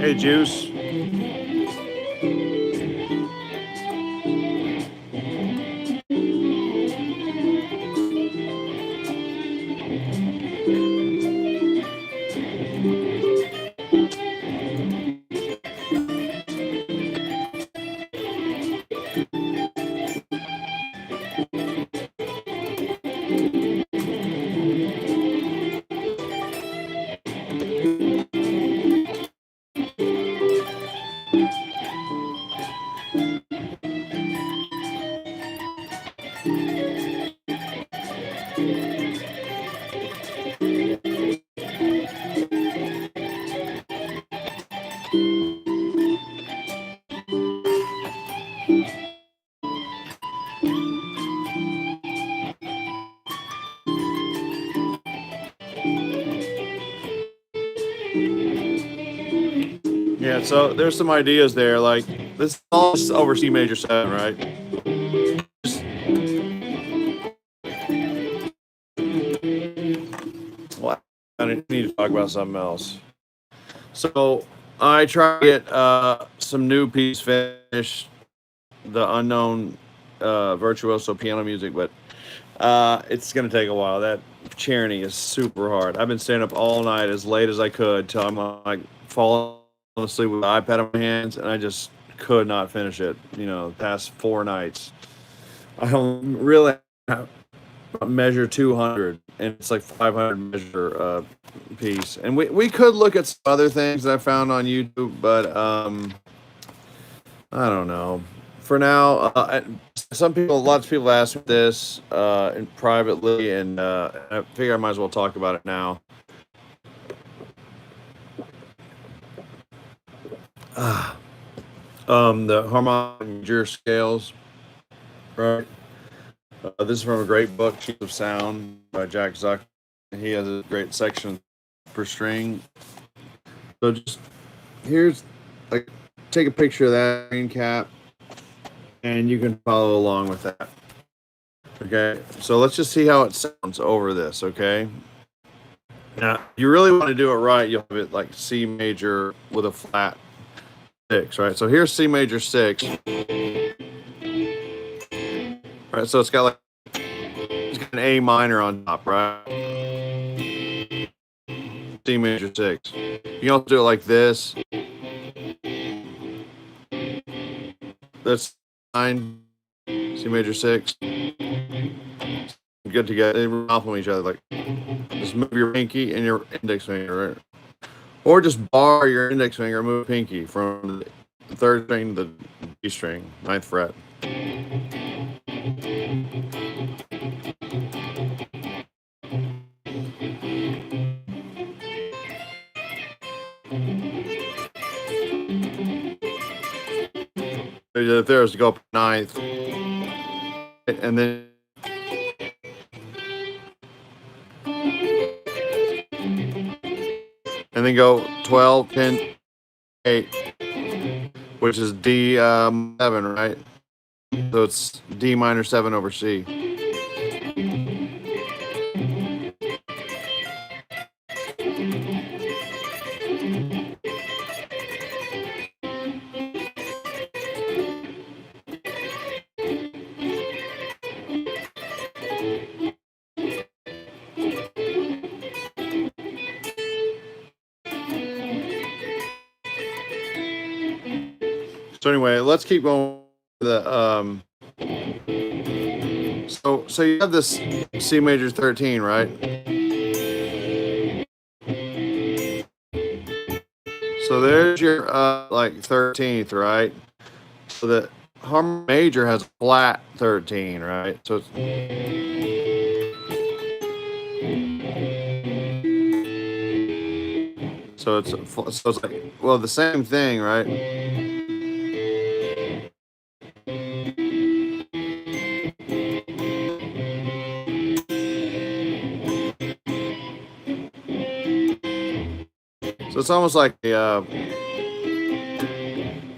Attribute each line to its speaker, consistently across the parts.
Speaker 1: Hey, Juice. Yeah, so there's some ideas there. Like this is all just over C major 7, right? Well, I need to talk about something else. So I tried to get some new piece finished, the unknown virtuoso piano music, but it's gonna take a while. That Czerny is super hard. I've been staying up all night as late as I could till I'm like falling asleep with the iPad in my hands, and I just could not finish it. You know, the past 4 nights. I don't really have measure 200, and it's like 500 measure piece. And we could look at some other things that I found on YouTube, but I don't know. For now, lots of people asked me this privately, and I figure I might as well talk about it now. The harmonic major scales, right? This is from a great book, Keys of Sound, by Jack Zuck. He has a great section per string. So just here's like take a picture of that screen cap, and you can follow along with that. Okay, so let's just see how it sounds over this. Okay, now you really want to do it right. You'll have it like C major with a flat 6, right? So here's C major 6. Right, so it's got an A minor on top, right? C major 6. You can also do it like this. That's 9, C major 6. Good together. They run from each other. Like, just move your pinky and your index finger, right? Or just bar your index finger and move pinky from the 3rd string to the D string, 9th fret. There's to go up 9th, and then go 12, 10, 8, which is D 7, right? So it's D minor 7 over C. So anyway, let's keep going. So you have this C major 13, right? So there's your like 13th, right? So the harmonic major has a flat 13, right? So it's like, well, the same thing, right? So it's almost like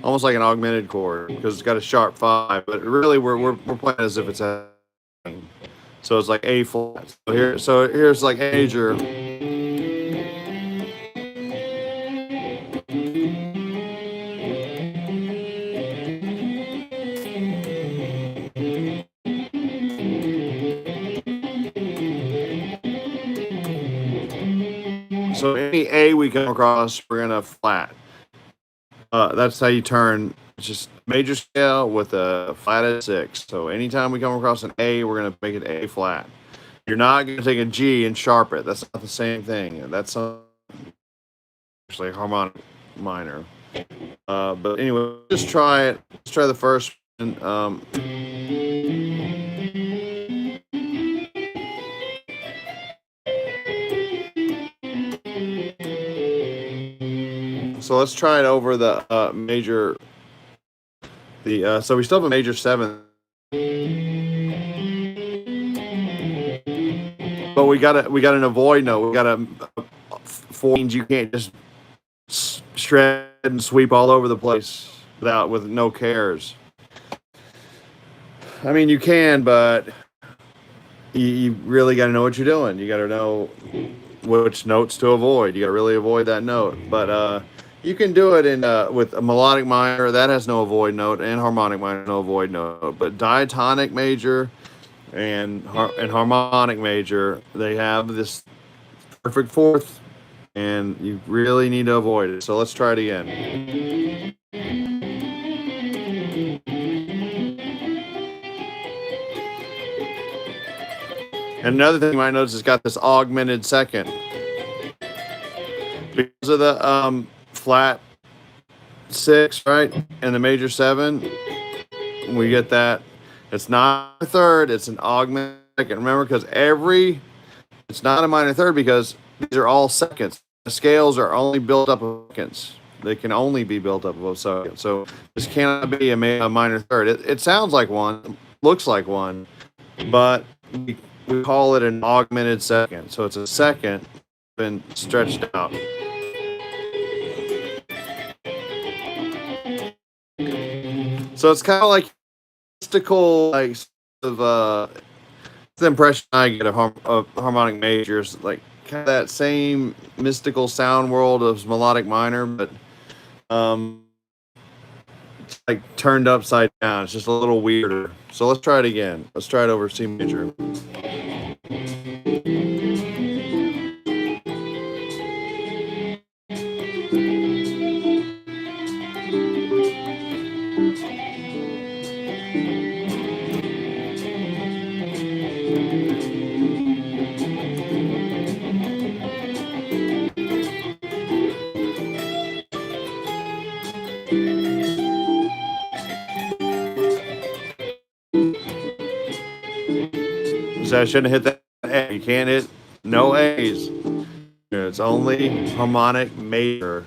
Speaker 1: almost like an augmented chord because it's got a sharp 5, but really we're playing as if it's a. So it's like A flat. So here's like A major. So any A we come across, we're gonna flat. That's how you turn. It's just major scale with a flatted 6. So anytime we come across an A, we're gonna make it A flat. You're not gonna take a G and sharp it. That's not the same thing. That's actually harmonic minor. But anyway, just try it. Let's try the first one. So let's try it over the major. So we still have a major 7, but we got an avoid note. We got a 4 means you can't just shred and sweep all over the place with no cares. I mean, you can, but you really got to know what you're doing. You got to know which notes to avoid. You got to really avoid that note. But you can do it in with a melodic minor that has no avoid note, and harmonic minor no avoid note. But diatonic major and harmonic major, they have this perfect fourth, and you really need to avoid it. So let's try it again. And another thing you might notice, it's got this augmented second. Because of the flat 6, right? And the major 7, we get that. It's not a third, it's an augmented second. Remember, because it's not a minor third because these are all seconds. The scales are only built up of seconds. They can only be built up of seconds. So this cannot be a minor third. It sounds like one, looks like one, but we call it an augmented second. So it's a second been stretched out. So it's kind of like mystical, like the impression I get of harmonic majors, like kind of that same mystical sound world of melodic minor, but it's like turned upside down. It's just a little weirder. So let's try it again. Let's try it over C major. So I shouldn't hit that A. You can't hit no A's. It's only harmonic major.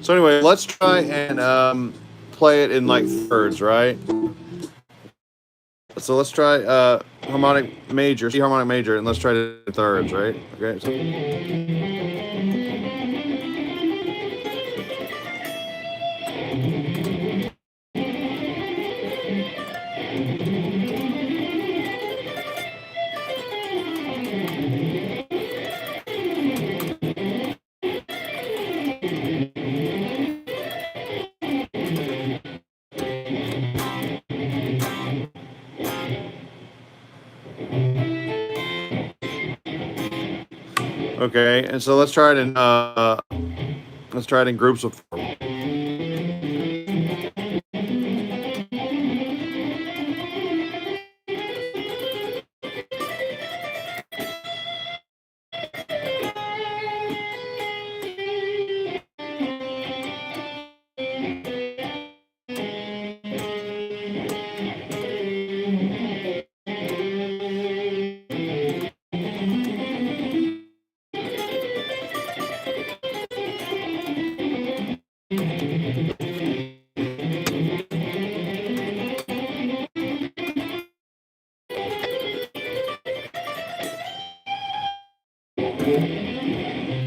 Speaker 1: So anyway, let's try and play it in like thirds, right? So let's try harmonic major, C harmonic major, and let's try it in thirds, right? Okay. Okay, and so let's try it in groups of 4.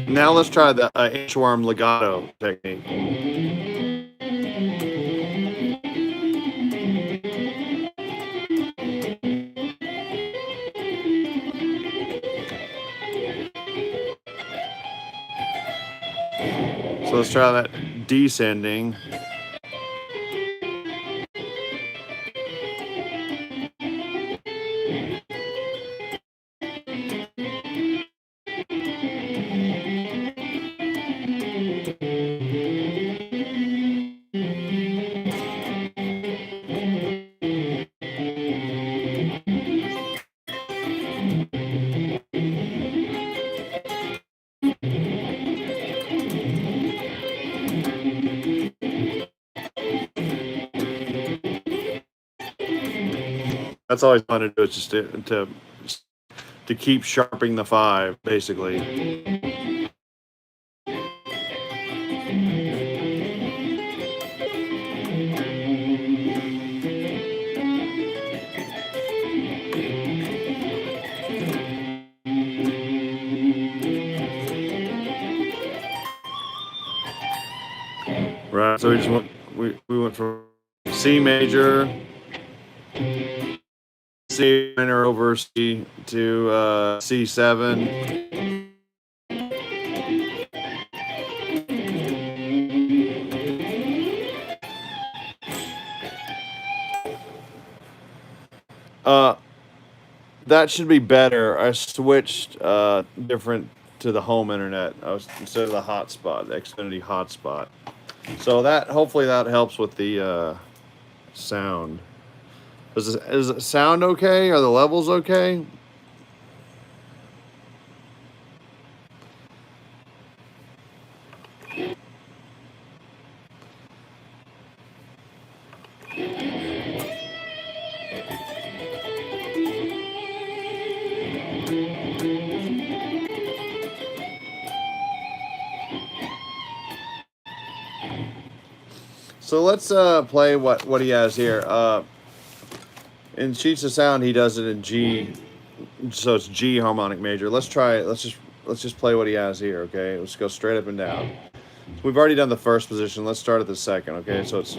Speaker 1: Now let's try the inchworm legato technique. So let's try that descending. That's all he's trying to do, is just to keep sharpening the 5, basically. Right. So we went from C major, C minor over C to C7. That should be better. I switched different to the home internet. Instead of the hotspot, the Xfinity hotspot. So that hopefully that helps with the sound. Is it sound okay? Are the levels okay? So let's play what he has here. In Sheets of Sound, he does it in G, so it's G harmonic major. Let's try it. Let's just play what he has here. Okay, let's go straight up and down. So we've already done the first position. Let's start at the second. Okay, so it's.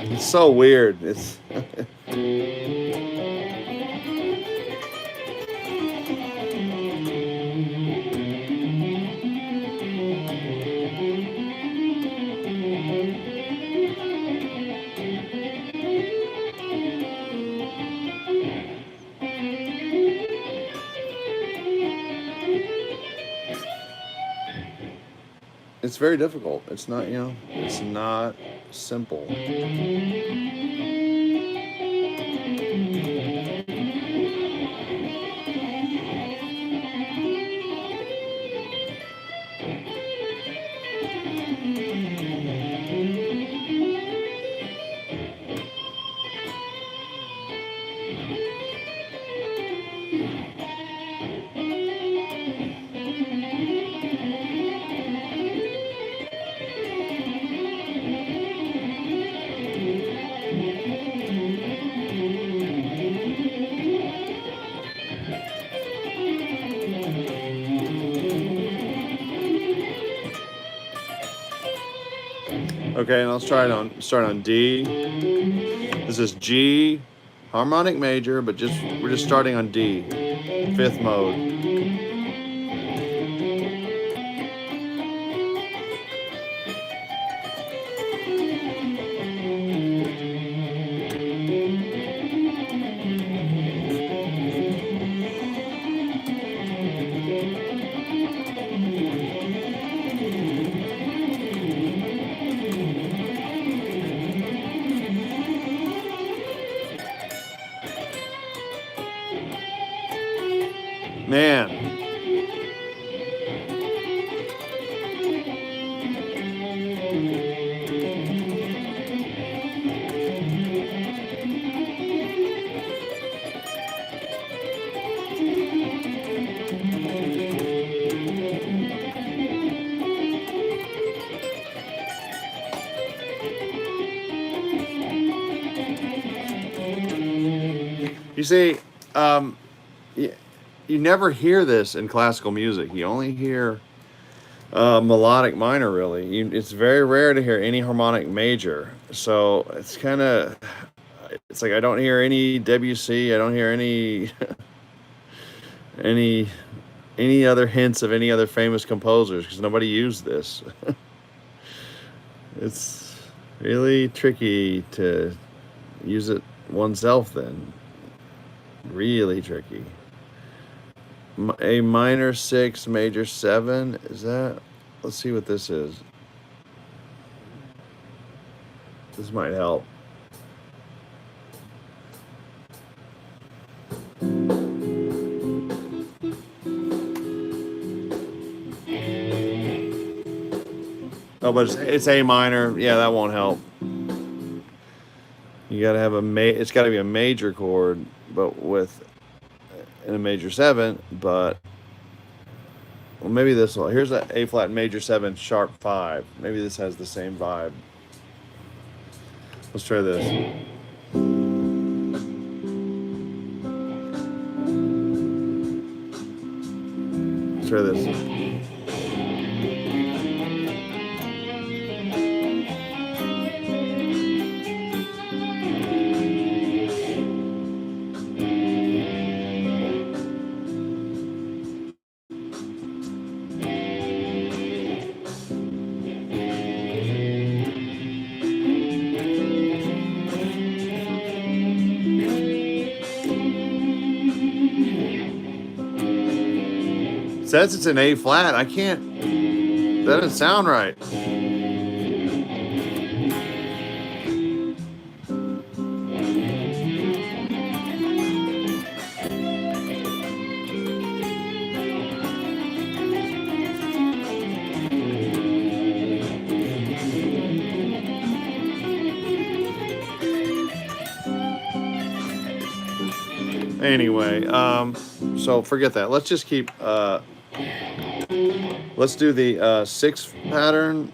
Speaker 1: It's so weird. It's. It's very difficult. It's not, it's not simple. Okay, and let's start on D. This is G harmonic major, but we're just starting on D, 5th mode. Man. You see, you, you never hear this in classical music. You only hear melodic minor, really. It's very rare to hear any harmonic major. So it's kind of, it's like I don't hear any Debussy. I don't hear any any any other hints of any other famous composers because nobody used this. It's really tricky to use it oneself then. Really tricky. A minor 6, major 7. Is that? Let's see what this is. This might help. Oh, but it's A minor. Yeah, that won't help. You gotta have it's gotta be a major chord, but with in a major 7. But well, maybe this will. Here's an A flat major 7 sharp 5. Maybe this has the same vibe. Let's try this. Let's try this. It says it's an A flat. I can't. That doesn't sound right. Anyway, so forget that. Let's just keep. Let's do the 6 pattern.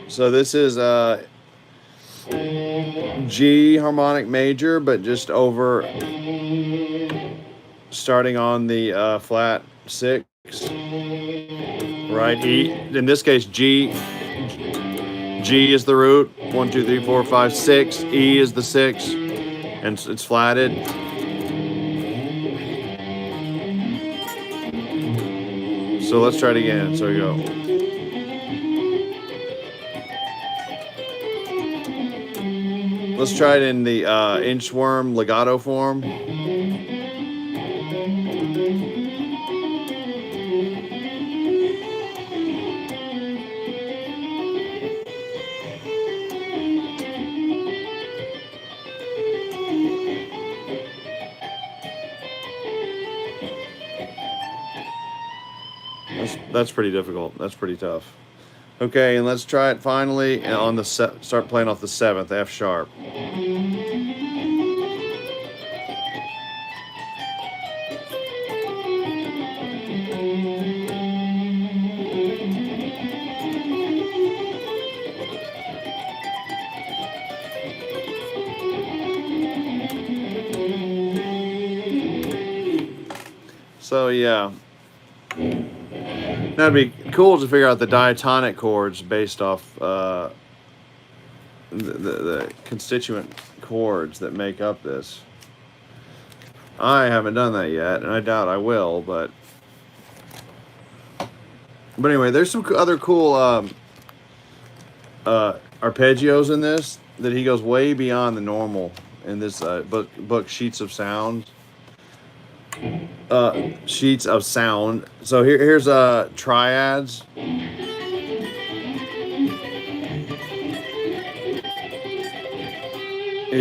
Speaker 1: So this is G harmonic major, but just over, starting on the flat 6. Right, E. In this case, G is the root. 1, 2, 3, 4, 5, 6. E is the 6, and it's flatted. So let's try it again. So we go. Let's try it in the inchworm legato form. That's pretty difficult. That's pretty tough. Okay, and let's try it finally on the start playing off the 7th, F sharp. So yeah. That'd be cool to figure out the diatonic chords based off the constituent chords that make up this. I haven't done that yet, and I doubt I will, but anyway, there's some other cool arpeggios in this that he goes way beyond the normal in this book Sheets of Sound. Sheets of sound. So here's triads. You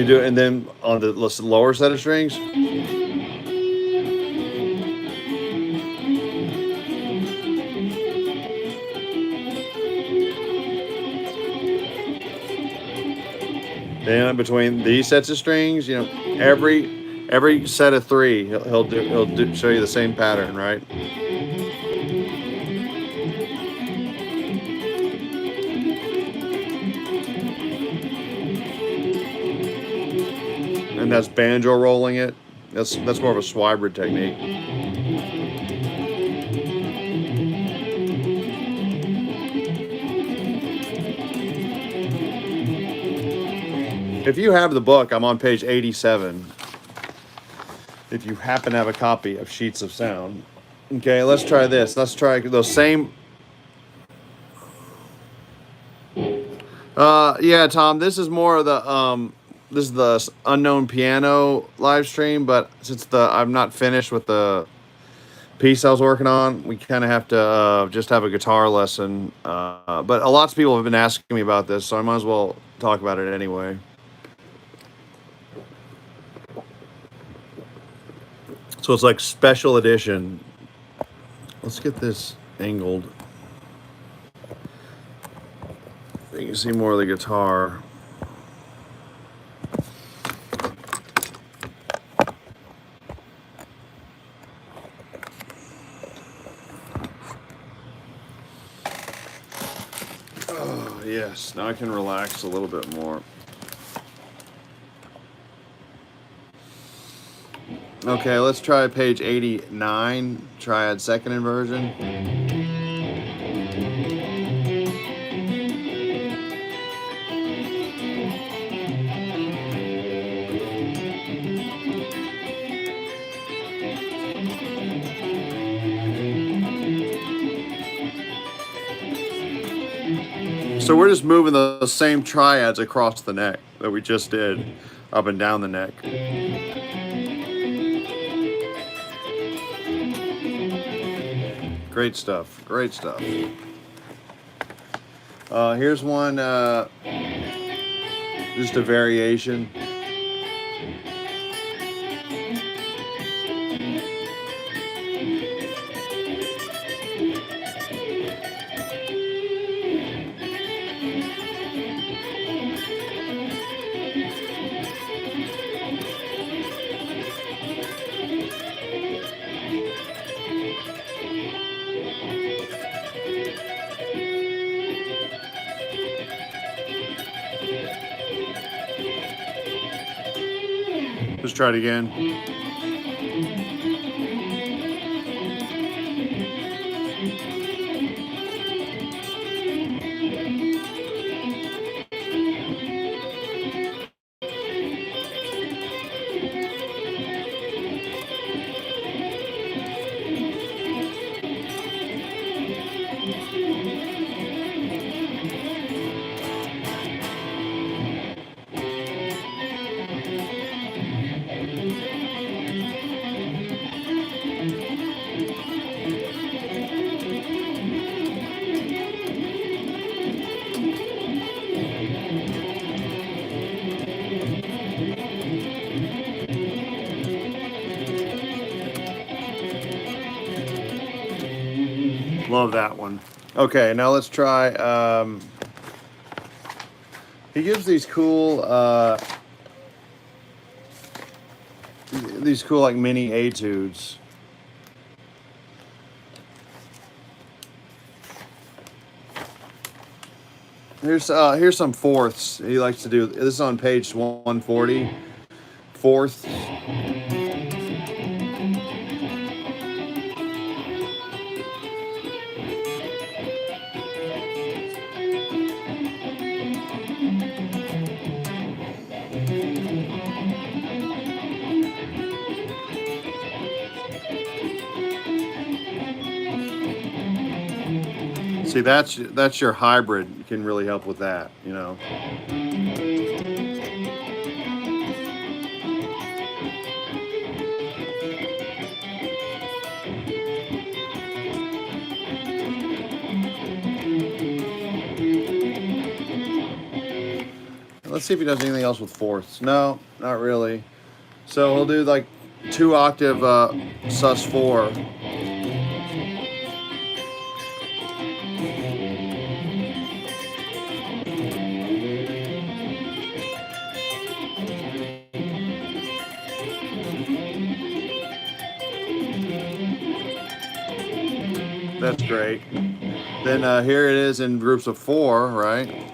Speaker 1: do it, and then on the lower set of strings. Then between these sets of strings, you know, Every set of 3, show you the same pattern, right? And that's banjo rolling it. That's more of a swibrid technique. If you have the book, I'm on page 87. If you happen to have a copy of Sheets of Sound. Okay, let's try this. Let's try those same. Yeah, Tom, this is more of the this is the unknown piano live stream, but since I'm not finished with the piece I was working on, we kind of have to just have a guitar lesson. But lots of people have been asking me about this, so I might as well talk about it anyway. So it's like special edition. Let's get this angled. You can see more of the guitar. Oh, yes. Now I can relax a little bit more. Okay, let's try page 89, triad second inversion. So we're just moving the same triads across the neck that we just did, up and down the neck. Great stuff, great stuff. Here's one, just a variation. Let's try it again. Love that one. Okay, now let's try. He gives these cool like mini etudes. Here's some fourths he likes to do. This is on page 140. Fourths. See, that's your hybrid. You can really help with that, you know. Let's see if he does anything else with fourths. No, not really. So he'll do like 2-octave sus4. That's great. Then here it is in groups of 4, right?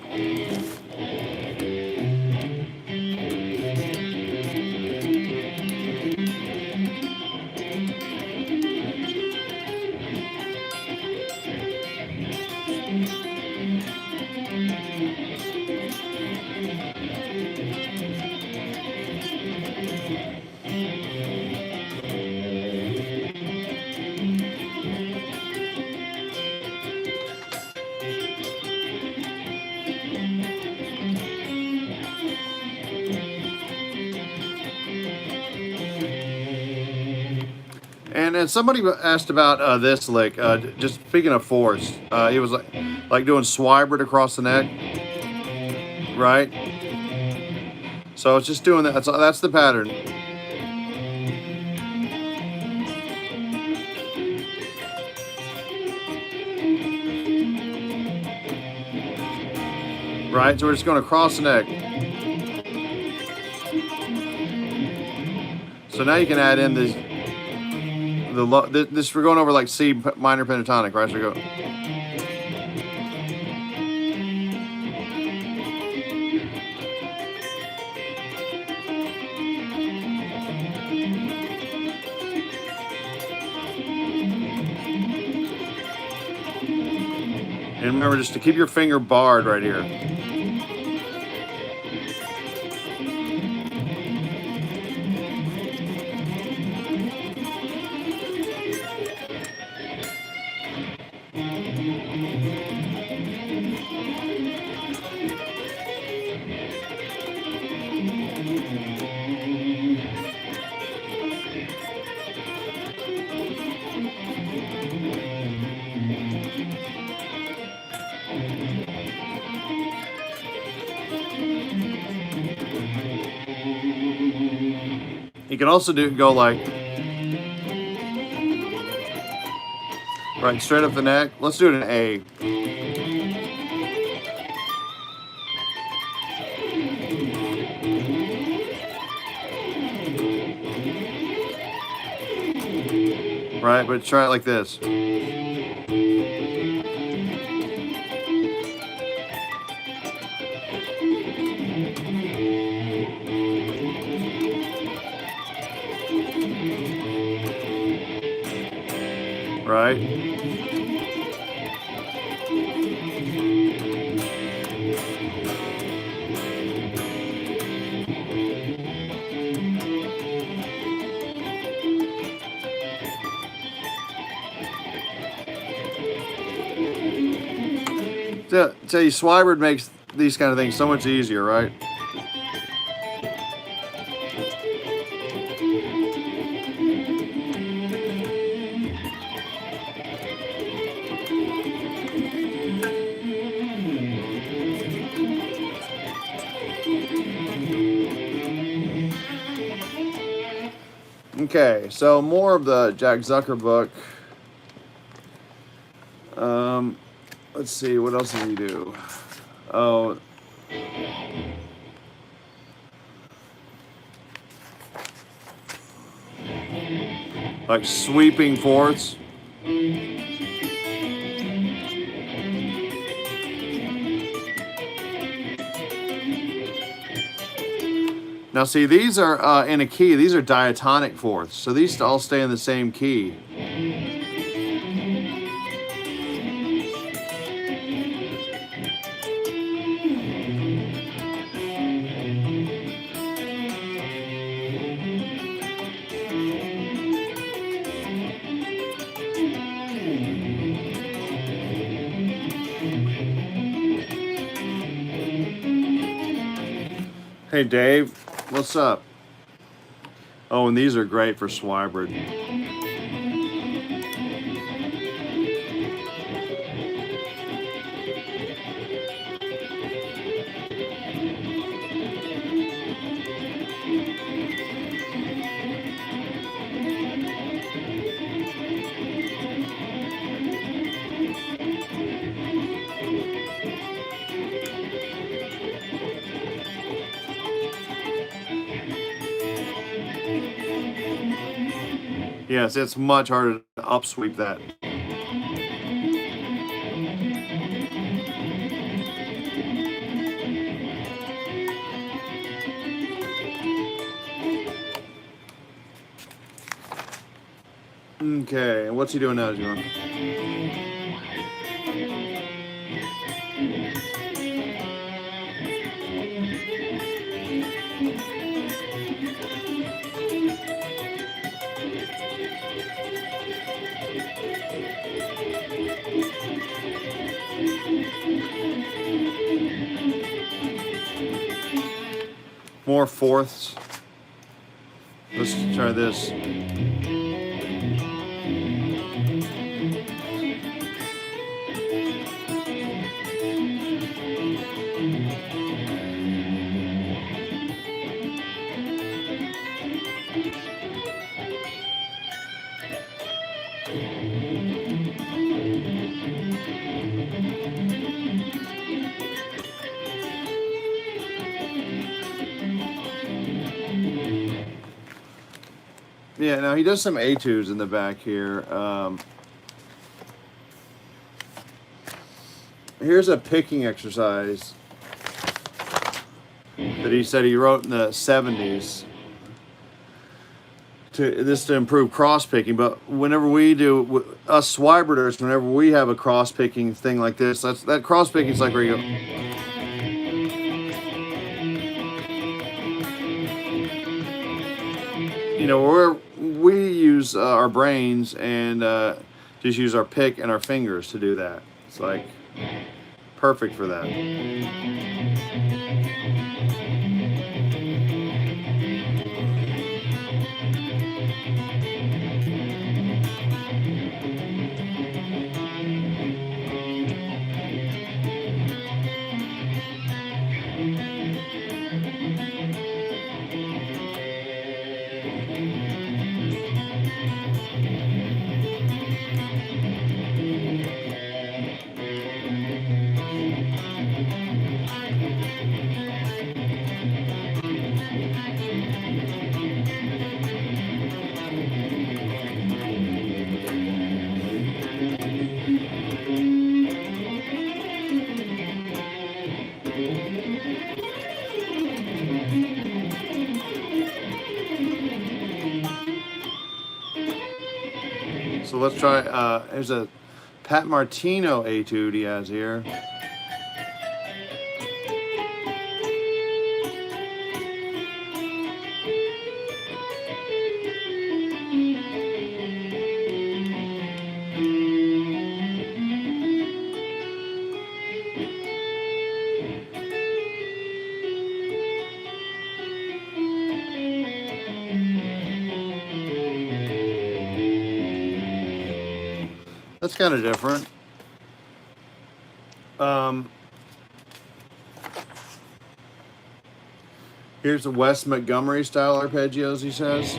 Speaker 1: And then somebody asked about this lick. Just speaking of fourths, he was like doing Swibert across the neck, right? So it's just doing that. That's the pattern, right? So we're just going across the neck. So now you can add in this. This we're going over like C minor pentatonic, right? So we go. And remember just to keep your finger barred right here. You can also go like right straight up the neck. Let's do it in A. Right, but try it like this. Right? Tell you, Swibert makes these kind of things so much easier, right? Okay, so more of the Jack Zucker book. Let's see, what else did he do? Oh, like sweeping fourths. Now see, these are in a key. These are diatonic fourths, so these all stay in the same key. Hey Dave, what's up? Oh, and these are great for Swibert. Yes, it's much harder to upsweep that. Okay, and what's he doing now, John? More fourths. Let's try this. Yeah, now he does some etudes in the back here. Here's a picking exercise that he said he wrote in the 70s. To improve cross picking, but whenever we do, us swiberders, whenever we have a cross picking thing like this, that cross picking is like where you go. You know, we use our brains and just use our pick and our fingers to do that. It's like perfect for that. So let's try, there's a Pat Martino etude he has here. That's kind of different. Here's the Wes Montgomery style arpeggios, he says.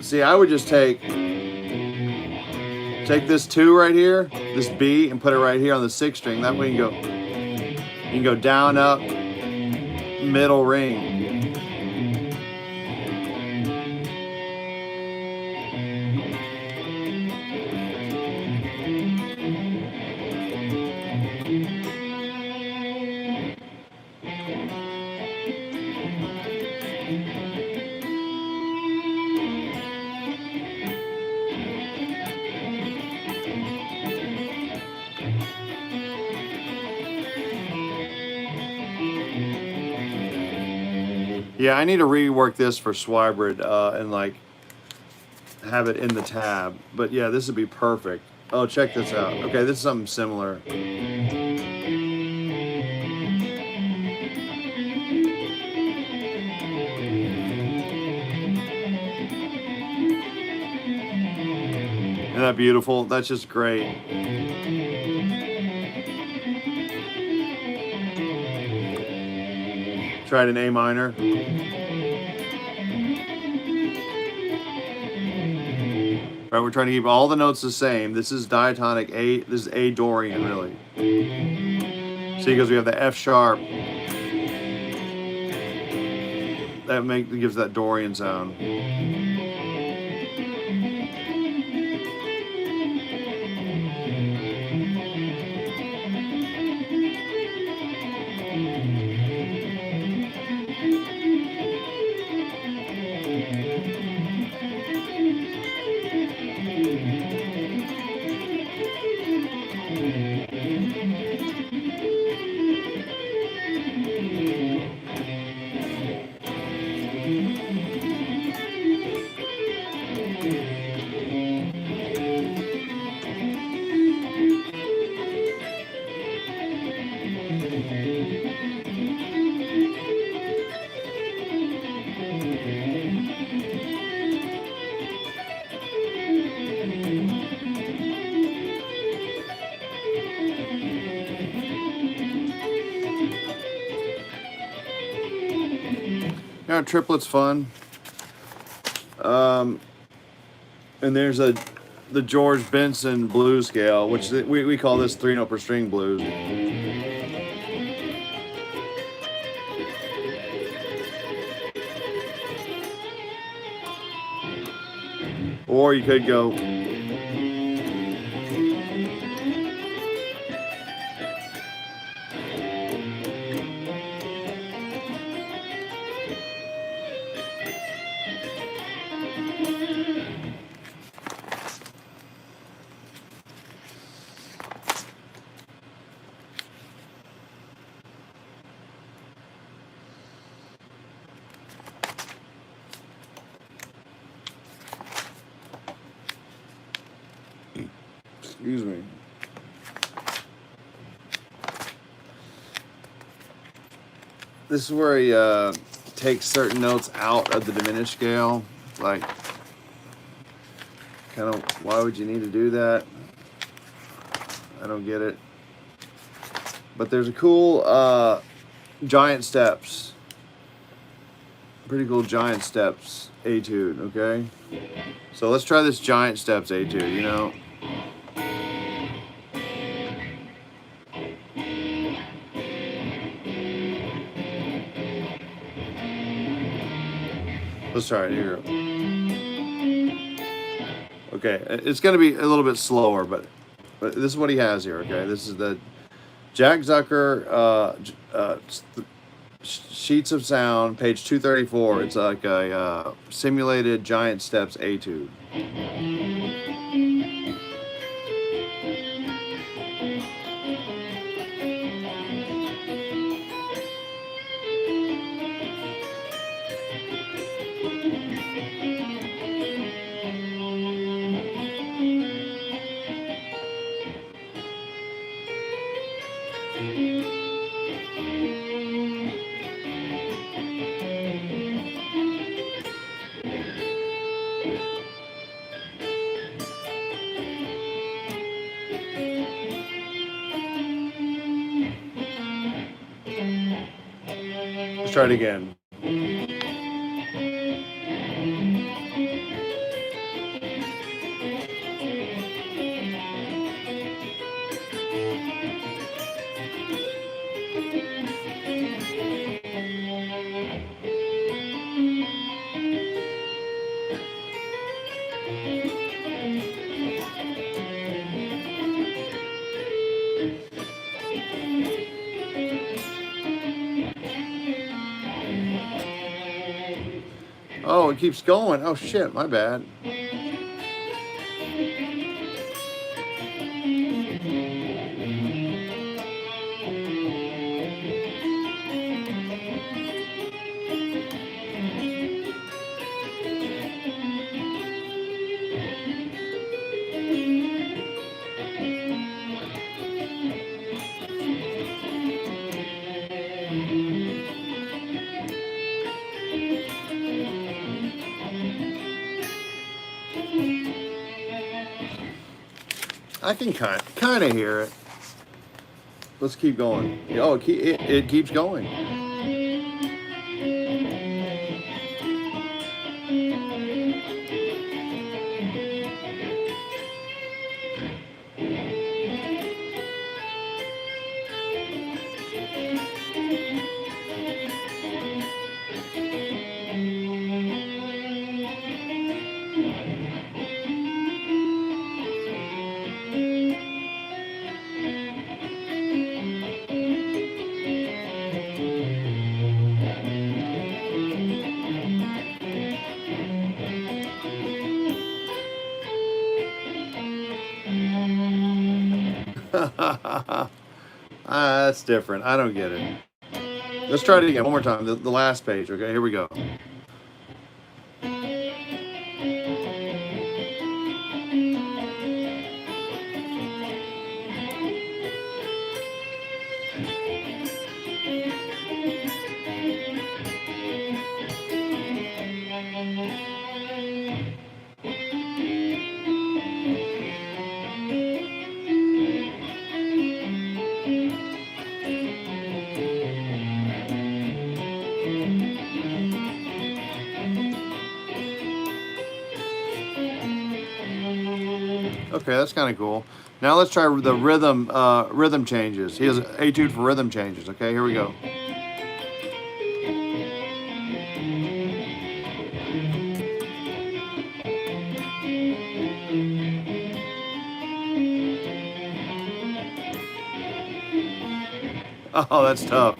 Speaker 1: See, I would just take this 2 right here, this B, and put it right here on the 6th string. That way you can go down, up, middle ring. Yeah, I need to rework this for Swibrid and like have it in the tab. But yeah, this would be perfect. Oh, check this out. Okay, this is something similar. Isn't that beautiful? That's just great. Tried an A minor. Right, we're trying to keep all the notes the same. This is diatonic A. This is A Dorian, really. See, because we have the F sharp. That gives that Dorian sound. triplet's fun. And there's the George Benson blues scale, which we call this 3 note per string blues. Or you could go. Excuse me. This is where he takes certain notes out of the diminished scale. Like, kind of, why would you need to do that? I don't get it. But there's a cool giant steps. Pretty cool giant steps etude, okay? So let's try this giant steps etude, you know. Let's try it here. Okay, it's going to be a little bit slower, but this is what he has here, okay? This is the Jack Zucker Sheets of Sound, page 234. It's like a simulated giant steps etude. Let's try it again. Oh, it keeps going. Oh shit, my bad. I can kind of hear it. Let's keep going. Oh, it keeps going. That's different. I don't get it. Let's try it again. One more time. The last page. Okay, here we go. Okay, that's kind of cool. Now let's try the rhythm changes. He has an etude for rhythm changes. Okay, here we go. Oh, that's tough.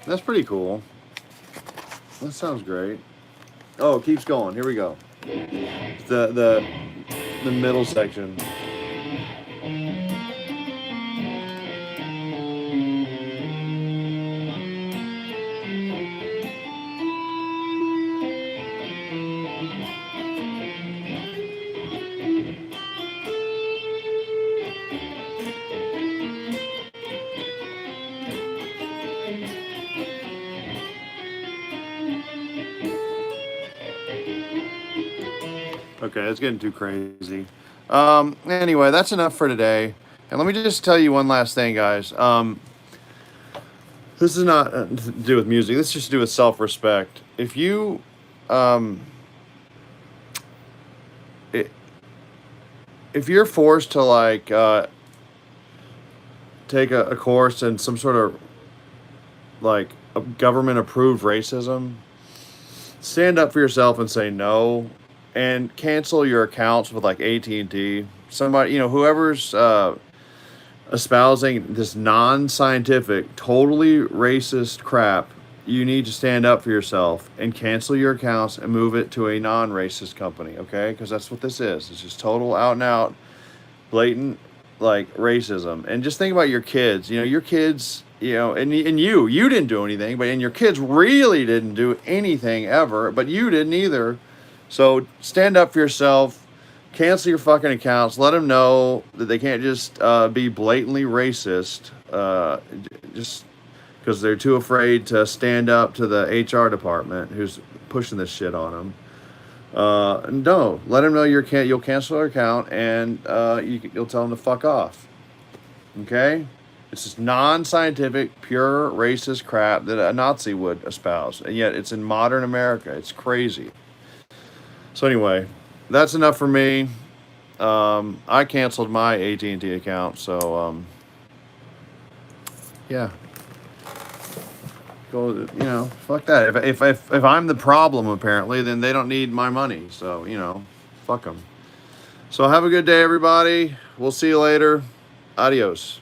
Speaker 1: That's pretty cool. That sounds great. Oh, it keeps going. Here we go. The middle section. Okay, it's getting too crazy. Anyway, that's enough for today. And let me just tell you one last thing, guys. This is not to do with music. This is just to do with self-respect. If you, um, I if you're forced to like take a course in some sort of like a government-approved racism, stand up for yourself and say no, and cancel your accounts with like AT&T. Somebody, whoever's espousing this non-scientific, totally racist crap, you need to stand up for yourself and cancel your accounts and move it to a non-racist company, okay? Because that's what this is. It's just total out and out, blatant, like racism. And just think about your kids. Your kids, and you didn't do anything, and your kids really didn't do anything ever, but you didn't either. So stand up for yourself. Cancel your fucking accounts. Let them know that they can't just be blatantly racist just because they're too afraid to stand up to the HR department who's pushing this shit on them. No, let them know you'll cancel their account and you'll tell them to fuck off. Okay? It's just non-scientific, pure racist crap that a Nazi would espouse, and yet it's in modern America. It's crazy. So anyway, that's enough for me. I canceled my AT&T account, so yeah. Go, fuck that. If I'm the problem, apparently, then they don't need my money. So fuck them. So have a good day, everybody. We'll see you later. Adios.